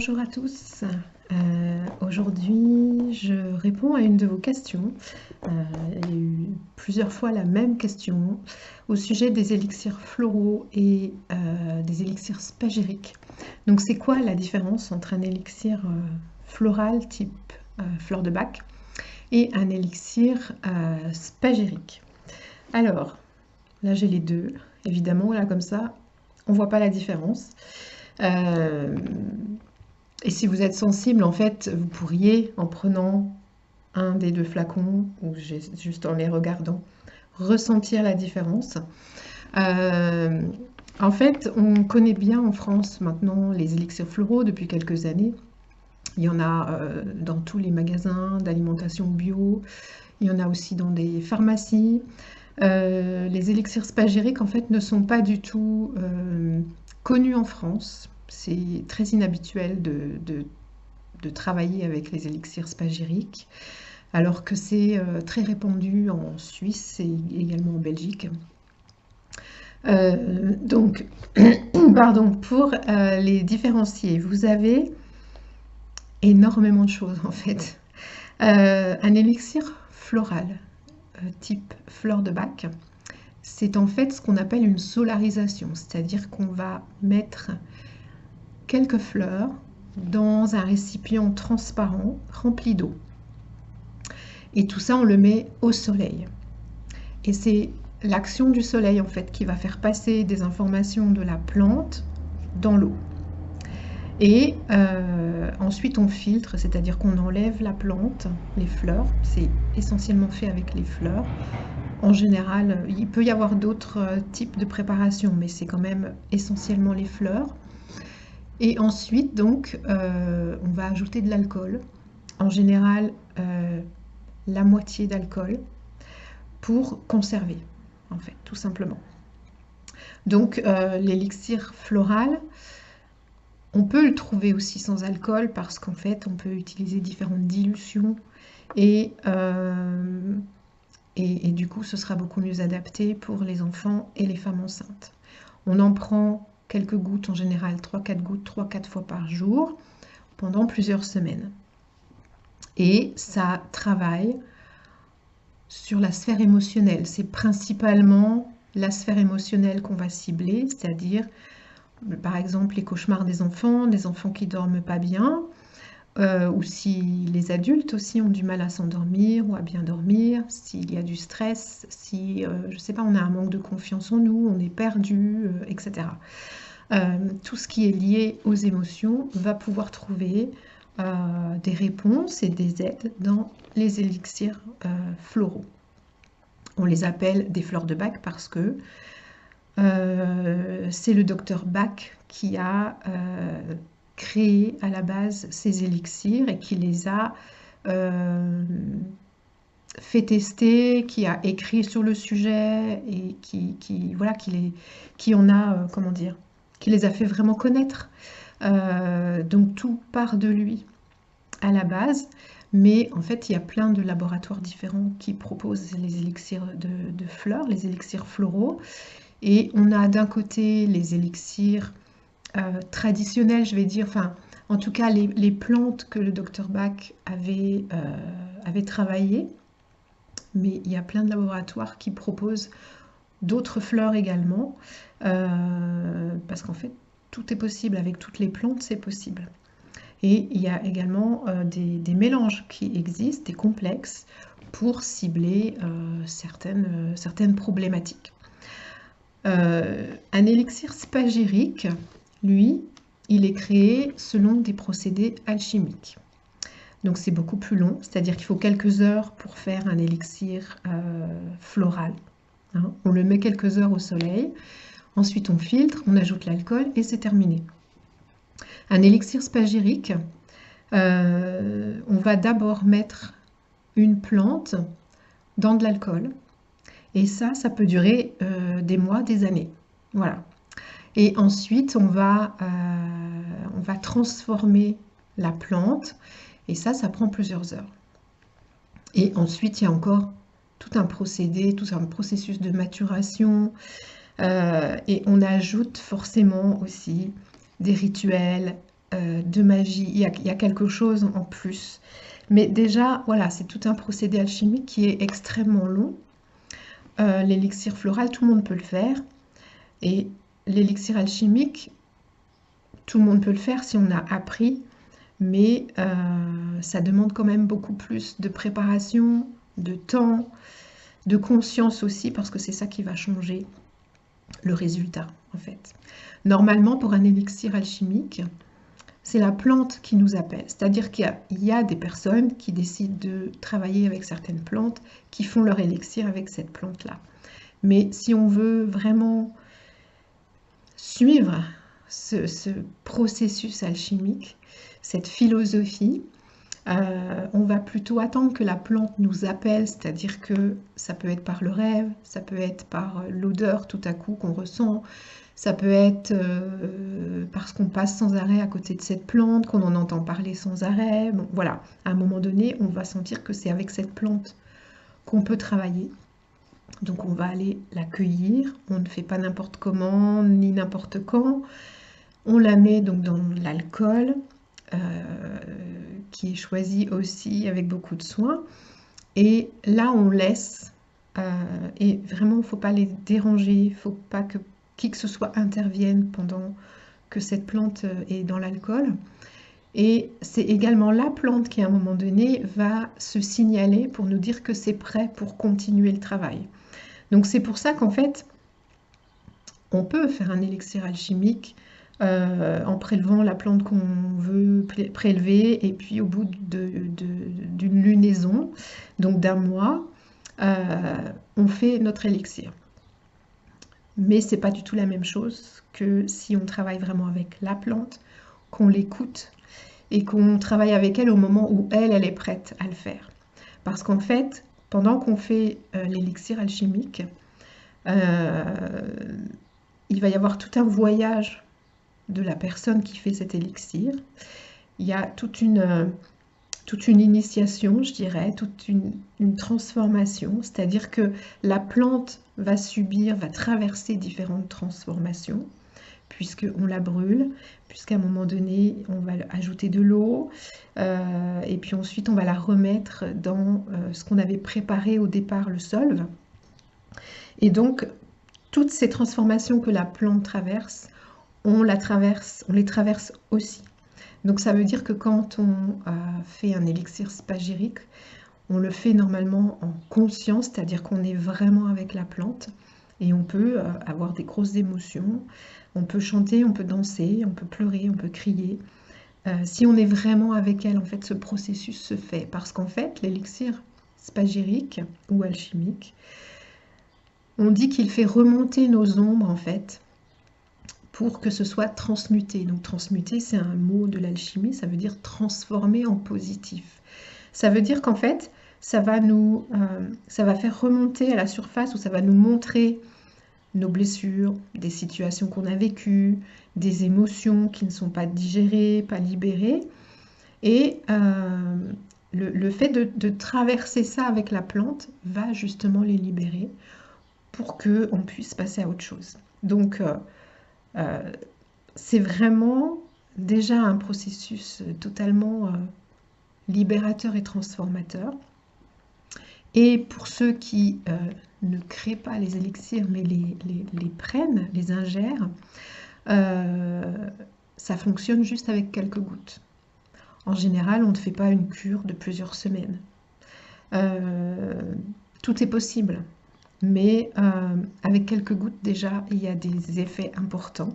Bonjour à tous. Aujourd'hui, je réponds à une de vos questions. Il y a eu plusieurs fois la même question au sujet des élixirs floraux et des élixirs spagyriques. Donc, c'est quoi la différence entre un élixir floral type fleur de bac et un élixir spagyrique? Alors, là j'ai les deux. Évidemment, là comme ça, on voit pas la différence. Et si vous êtes sensible, en fait, vous pourriez, en prenant un des deux flacons, ou juste en les regardant, ressentir la différence. Euh, En fait, on connaît bien en France maintenant les élixirs floraux depuis quelques années. Il y en a dans tous les magasins d'alimentation bio, il y en a aussi dans des pharmacies. Les élixirs spagyriques, en fait, ne sont pas du tout connus en France. C'est très inhabituel de travailler avec les élixirs spagyriques, alors que c'est très répandu en Suisse et également en Belgique. Donc, pardon, pour les différencier, vous avez énormément de choses en fait. Un élixir floral, type fleur de bac, c'est en fait ce qu'on appelle une solarisation, c'est-à-dire qu'on va mettre quelques fleurs dans un récipient transparent rempli d'eau. Et tout ça, on le met au soleil. Et c'est l'action du soleil, en fait, qui va faire passer des informations de la plante dans l'eau. Et ensuite, on filtre, c'est-à-dire qu'on enlève la plante, les fleurs. C'est essentiellement fait avec les fleurs. En général, il peut y avoir d'autres types de préparation, mais c'est quand même essentiellement les fleurs. Et ensuite, donc, on va ajouter de l'alcool. En général, la moitié d'alcool pour conserver, en fait, tout simplement. Donc, l'élixir floral, on peut le trouver aussi sans alcool parce qu'en fait, on peut utiliser différentes dilutions et, du coup, ce sera beaucoup mieux adapté pour les enfants et les femmes enceintes. On en prend quelques gouttes, en général 3-4 gouttes, 3-4 fois par jour, pendant plusieurs semaines. Et ça travaille sur la sphère émotionnelle. C'est principalement la sphère émotionnelle qu'on va cibler, c'est-à-dire par exemple les cauchemars des enfants qui dorment pas bien, ou si les adultes aussi ont du mal à s'endormir ou à bien dormir, s'il y a du stress, si je sais pas, on a un manque de confiance en nous, on est perdu, etc. Tout ce qui est lié aux émotions va pouvoir trouver des réponses et des aides dans les élixirs floraux. On les appelle des fleurs de bac parce que c'est le docteur Bach qui a créé à la base ces élixirs et qui les a fait tester, qui a écrit sur le sujet et voilà, qui en a, comment dire, qui les a fait vraiment connaître. Donc tout part de lui à la base, mais en fait il y a plein de laboratoires différents qui proposent les élixirs de fleurs, les élixirs floraux, et on a d'un côté les élixirs traditionnels, je vais dire, enfin en tout cas les plantes que le docteur Bach avait travaillées, mais il y a plein de laboratoires qui proposent d'autres fleurs également, parce qu'en fait tout est possible avec toutes les plantes, c'est possible. Et il y a également des mélanges qui existent, des complexes, pour cibler certaines problématiques. Un élixir spagyrique, lui, il est créé selon des procédés alchimiques. Donc c'est beaucoup plus long, c'est-à-dire qu'il faut quelques heures pour faire un élixir floral. Hein. On le met quelques heures au soleil, ensuite on filtre, on ajoute l'alcool et c'est terminé. Un élixir spagyrique, on va d'abord mettre une plante dans de l'alcool. Et ça peut durer des mois, des années. Voilà. Et ensuite, on va transformer la plante. Et ça prend plusieurs heures. Et ensuite, il y a encore tout un procédé, tout un processus de maturation. Et on ajoute forcément aussi des rituels, de magie, il y a quelque chose en plus. Mais déjà, voilà, c'est tout un procédé alchimique qui est extrêmement long. L'élixir floral, tout le monde peut le faire. Et l'élixir alchimique, tout le monde peut le faire si on a appris, mais ça demande quand même beaucoup plus de préparation, de temps, de conscience aussi, parce que c'est ça qui va changer le résultat, en fait. Normalement, pour un élixir alchimique, c'est la plante qui nous appelle. C'est-à-dire qu'il y a des personnes qui décident de travailler avec certaines plantes, qui font leur élixir avec cette plante-là. Mais si on veut vraiment suivre ce processus alchimique, cette philosophie, on va plutôt attendre que la plante nous appelle, c'est-à-dire que ça peut être par le rêve, ça peut être par l'odeur tout à coup qu'on ressent, ça peut être parce qu'on passe sans arrêt à côté de cette plante, qu'on en entend parler sans arrêt. Bon, voilà, à un moment donné, on va sentir que c'est avec cette plante qu'on peut travailler. Donc on va aller la cueillir, on ne fait pas n'importe comment ni n'importe quand. On la met donc dans l'alcool, qui est choisi aussi avec beaucoup de soin. Et là, on laisse, et vraiment, il ne faut pas les déranger, il ne faut pas que qui que ce soit intervienne pendant que cette plante est dans l'alcool. Et c'est également la plante qui, à un moment donné, va se signaler pour nous dire que c'est prêt pour continuer le travail. Donc c'est pour ça qu'en fait, on peut faire un élixir alchimique en prélevant la plante qu'on veut prélever, et puis au bout d'une lunaison, donc d'un mois, on fait notre élixir. Mais c'est pas du tout la même chose que si on travaille vraiment avec la plante, qu'on l'écoute et qu'on travaille avec elle au moment où elle est prête à le faire. Parce qu'en fait, pendant qu'on fait l'élixir alchimique, il va y avoir tout un voyage de la personne qui fait cet élixir. Il y a toute une initiation, je dirais, toute une transformation, c'est-à-dire que la plante va traverser différentes transformations, puisqu'on la brûle, puisqu'à un moment donné, on va ajouter de l'eau, et puis ensuite on va la remettre dans ce qu'on avait préparé au départ, le solve. Et donc, toutes ces transformations que la plante traverse, on les traverse aussi. Donc ça veut dire que quand on fait un élixir spagyrique, on le fait normalement en conscience, c'est-à-dire qu'on est vraiment avec la plante, et on peut avoir des grosses émotions, on peut chanter, on peut danser, on peut pleurer, on peut crier. Si on est vraiment avec elle, en fait, ce processus se fait. Parce qu'en fait, l'élixir spagyrique ou alchimique, on dit qu'il fait remonter nos ombres, en fait, pour que ce soit transmuté. Donc transmuter, c'est un mot de l'alchimie, ça veut dire transformer en positif. Ça veut dire qu'en fait, ça va faire remonter à la surface, ou ça va nous montrer nos blessures, des situations qu'on a vécues, des émotions qui ne sont pas digérées, pas libérées. Et le fait de traverser ça avec la plante va justement les libérer pour qu'on puisse passer à autre chose. Donc, c'est vraiment déjà un processus totalement libérateur et transformateur. Et pour ceux qui ne créent pas les élixirs, mais les prennent, les ingèrent, ça fonctionne juste avec quelques gouttes. En général, on ne fait pas une cure de plusieurs semaines. Tout est possible, mais avec quelques gouttes déjà, il y a des effets importants.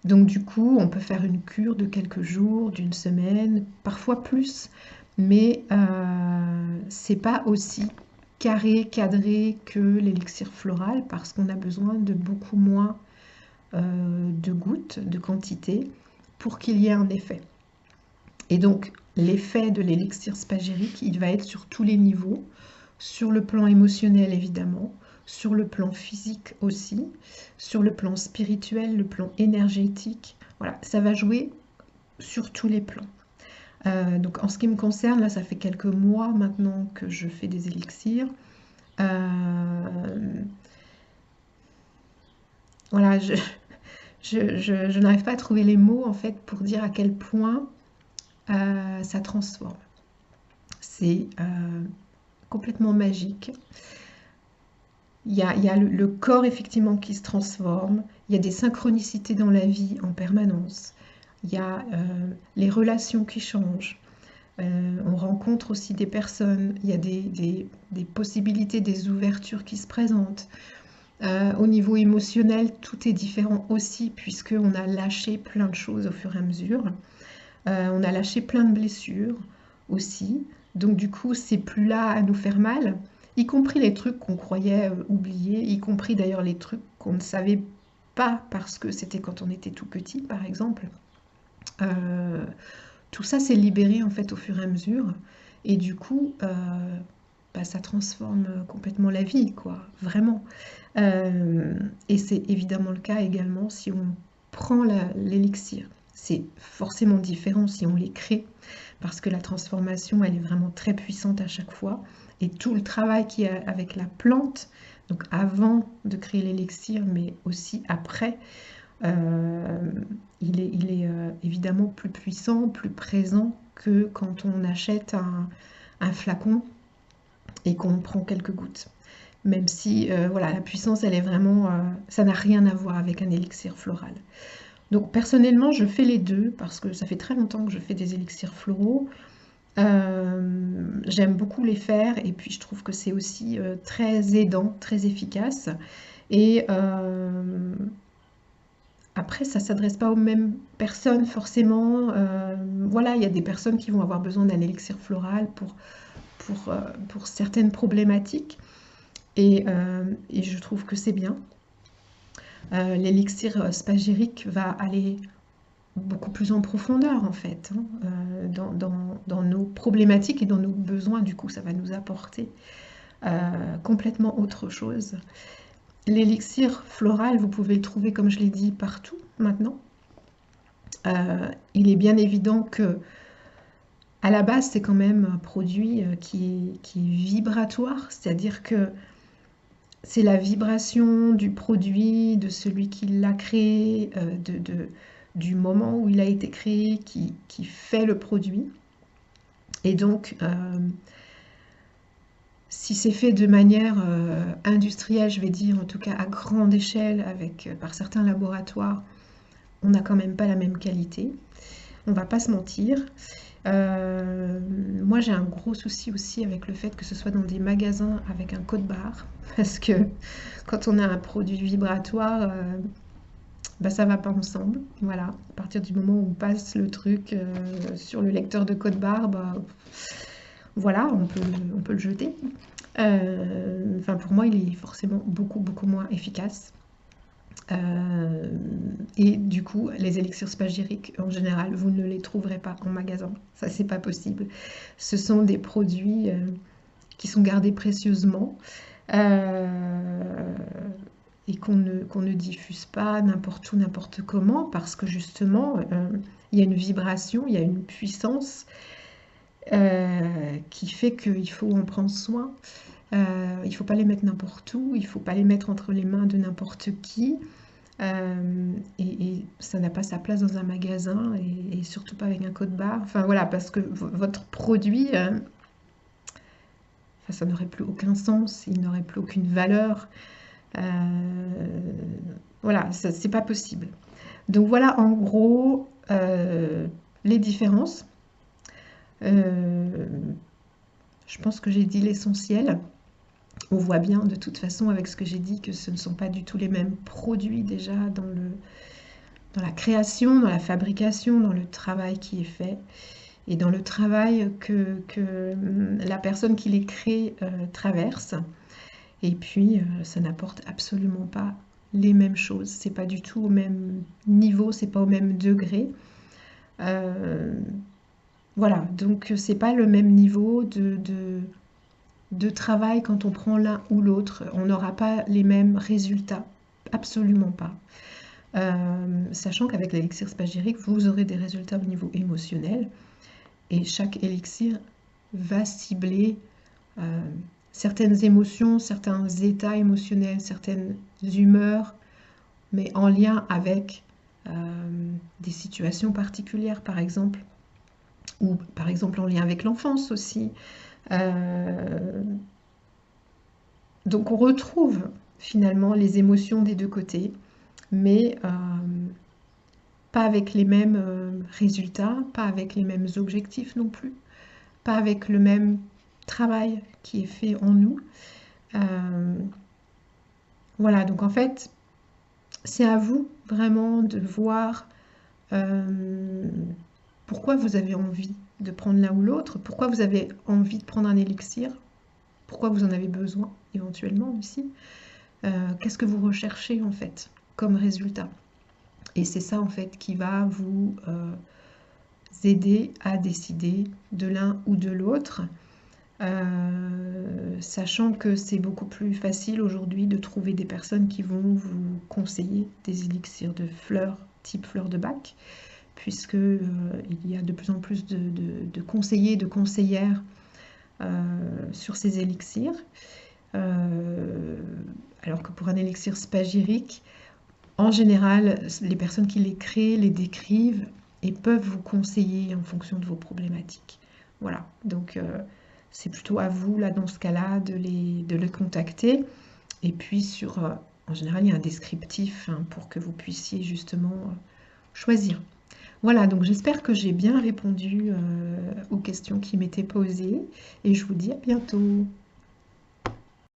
Donc du coup, on peut faire une cure de quelques jours, d'une semaine, parfois plus, mais c'est pas aussi carré, cadré que l'élixir floral, parce qu'on a besoin de beaucoup moins de gouttes, de quantité, pour qu'il y ait un effet. Et donc, l'effet de l'élixir spagyrique, il va être sur tous les niveaux, sur le plan émotionnel évidemment, sur le plan physique aussi, sur le plan spirituel, le plan énergétique. Voilà, ça va jouer sur tous les plans. Donc en ce qui me concerne, là, ça fait quelques mois maintenant que je fais des élixirs. Voilà, Je n'arrive pas à trouver les mots en fait pour dire à quel point ça transforme. C'est complètement magique. Il y a le corps effectivement qui se transforme, il y a des synchronicités dans la vie en permanence, il y a les relations qui changent, on rencontre aussi des personnes, il y a des possibilités, des ouvertures qui se présentent. Au niveau émotionnel, tout est différent aussi puisqu'on a lâché plein de choses au fur et à mesure. On a lâché plein de blessures aussi. Donc du coup, c'est plus là à nous faire mal, y compris les trucs qu'on croyait oublier, y compris d'ailleurs les trucs qu'on ne savait pas parce que c'était quand on était tout petit, par exemple. Euh, Tout ça s'est libéré en fait au fur et à mesure. Et du coup, bah, ça transforme complètement la vie, quoi, vraiment. Et c'est évidemment le cas également si on prend l'élixir. C'est forcément différent si on les crée, parce que la transformation, elle est vraiment très puissante à chaque fois. Et tout le travail qu'il y a avec la plante, donc avant de créer l'élixir, mais aussi après, euh, il est évidemment plus puissant, plus présent que quand on achète un flacon et qu'on prend quelques gouttes. Même si voilà, la puissance, elle est vraiment, ça n'a rien à voir avec un élixir floral. Donc personnellement, je fais les deux parce que ça fait très longtemps que je fais des élixirs floraux. J'aime beaucoup les faire et puis je trouve que c'est aussi très aidant, très efficace. Et après, ça ne s'adresse pas aux mêmes personnes forcément. Voilà, il y a des personnes qui vont avoir besoin d'un élixir floral pour certaines problématiques. Et je trouve que c'est bien. L'élixir spagyrique va aller beaucoup plus en profondeur en fait, hein, dans nos problématiques et dans nos besoins. Du coup, ça va nous apporter complètement autre chose. L'élixir floral, vous pouvez le trouver, comme je l'ai dit, partout maintenant. Il est bien évident que à la base, c'est quand même un produit qui est vibratoire, c'est-à-dire que c'est la vibration du produit, de celui qui l'a créé, du moment où il a été créé, qui fait le produit. Et donc, si c'est fait de manière industrielle, je vais dire, en tout cas à grande échelle, par certains laboratoires, on n'a quand même pas la même qualité. On va pas se mentir. Moi, j'ai un gros souci aussi avec le fait que ce soit dans des magasins avec un code barre, parce que quand on a un produit vibratoire, bah, ça va pas ensemble. Voilà, à partir du moment où on passe le truc sur le lecteur de code barre, bah, voilà, on peut le jeter. Enfin, pour moi, il est forcément beaucoup, beaucoup moins efficace. Et du coup, les élixirs spagyriques, en général, vous ne les trouverez pas en magasin. Ça, c'est pas possible. Ce sont des produits qui sont gardés précieusement et qu'on ne diffuse pas n'importe où, n'importe comment, parce que justement, il y a une vibration, il y a une puissance qui fait qu'il faut en prendre soin. Il ne faut pas les mettre n'importe où, il ne faut pas les mettre entre les mains de n'importe qui. Et ça n'a pas sa place dans un magasin et surtout pas avec un code barre. Enfin voilà, parce que votre produit, enfin, ça n'aurait plus aucun sens, il n'aurait plus aucune valeur. Voilà, c'est pas possible. Donc voilà en gros les différences. Euh, je pense que j'ai dit l'essentiel. On voit bien de toute façon avec ce que j'ai dit que ce ne sont pas du tout les mêmes produits déjà dans la création, dans la fabrication, dans le travail qui est fait et dans le travail que la personne qui les crée traverse. Et puis, ça n'apporte absolument pas les mêmes choses. C'est pas du tout au même niveau, c'est pas au même degré. Voilà, donc c'est pas le même niveau de travail quand on prend l'un ou l'autre. On n'aura pas les mêmes résultats, absolument pas. Sachant qu'avec l'élixir spagyrique, vous aurez des résultats au niveau émotionnel et chaque élixir va cibler certaines émotions, certains états émotionnels, certaines humeurs, mais en lien avec des situations particulières, par exemple, ou par exemple en lien avec l'enfance aussi. Donc on retrouve finalement les émotions des deux côtés, mais pas avec les mêmes résultats, pas avec les mêmes objectifs non plus, pas avec le même travail qui est fait en nous. Voilà, donc en fait, c'est à vous vraiment de voir pourquoi vous avez envie de prendre l'un ou l'autre, pourquoi vous avez envie de prendre un élixir, pourquoi vous en avez besoin éventuellement aussi, qu'est-ce que vous recherchez en fait comme résultat. Et c'est ça en fait qui va vous aider à décider de l'un ou de l'autre, sachant que c'est beaucoup plus facile aujourd'hui de trouver des personnes qui vont vous conseiller des élixirs de fleurs, type fleurs de bac, puisque il y a de plus en plus de conseillers et de conseillères sur ces élixirs. Alors que pour un élixir spagyrique, en général, les personnes qui les créent, les décrivent et peuvent vous conseiller en fonction de vos problématiques. Voilà, donc c'est plutôt à vous, là, dans ce cas-là, de les contacter. Et puis, en général, il y a un descriptif hein, pour que vous puissiez justement choisir. Voilà, donc j'espère que j'ai bien répondu aux questions qui m'étaient posées et je vous dis à bientôt.